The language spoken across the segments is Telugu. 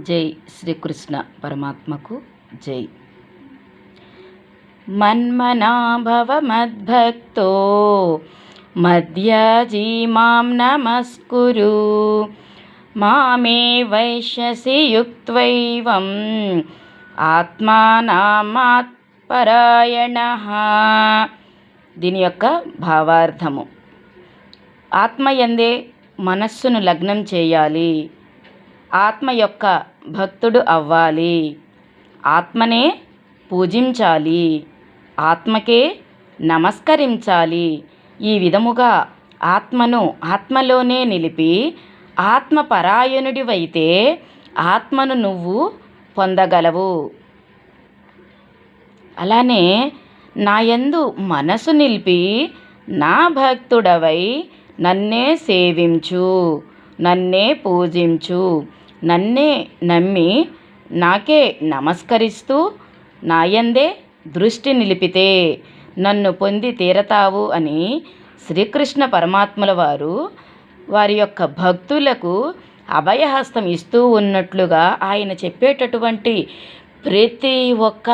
జై శ్రీకృష్ణ పరమాత్మకు జై. మన్మనా భవ మద్భక్తో మధ్యజీ మాం నమస్కురు మామే వైశ్యసి యుక్త్వైవం ఆత్మానామాత్పరాయణః. దీని యొక్క భావార్థము: ఆత్మయందే మనస్సును లగ్నం చేయాలి, ఆత్మ యొక్క భక్తుడు అవ్వాలి, ఆత్మనే పూజించాలి, ఆత్మకే నమస్కరించాలి. ఈ విధముగా ఆత్మను ఆత్మలోనే నిలిపి ఆత్మపరాయణుడివైతే ఆత్మను నువ్వు పొందగలవు. అలానే నాయందు మనసు నిలిపి నా భక్తుడవై నన్నే సేవించు, నన్నే పూజించు, నన్నే నమ్మి నాకే నమస్కరిస్తూ నాయందే దృష్టి నిలిపితే నన్ను పొంది తీరతావు అని శ్రీకృష్ణ పరమాత్ముల వారు వారి యొక్క భక్తులకు అభయహస్తం ఇస్తూ ఉన్నట్లుగా ఆయన చెప్పేటటువంటి ప్రతి ఒక్క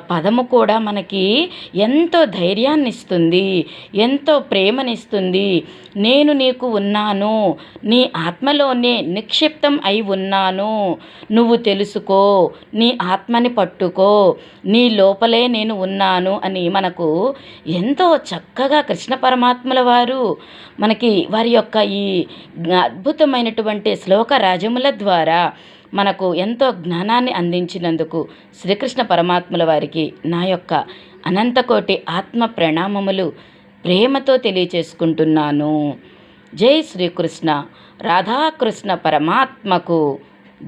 పదము కూడా మనకి ఎంతో ధైర్యాన్ని ఇస్తుంది, ఎంతో ప్రేమనిస్తుంది. నేను నీకు ఉన్నాను, నీ ఆత్మలోనే నిక్షిప్తం అయి ఉన్నాను, నువ్వు తెలుసుకో, నీ ఆత్మని పట్టుకో, నీ లోపలే నేను ఉన్నాను అని మనకు ఎంతో చక్కగా కృష్ణ పరమాత్ముల వారు మనకి వారి యొక్క ఈ అద్భుతమైనటువంటి శ్లోక రాజముల ద్వారా మనకు ఎంతో జ్ఞానాన్ని అందించినందుకు శ్రీకృష్ణ పరమాత్ముల వారికి నా యొక్క అనంతకోటి ఆత్మ ప్రణామములు ప్రేమతో తెలియచేసుకుంటున్నాను. జై శ్రీకృష్ణ. రాధాకృష్ణ పరమాత్మకు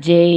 జై.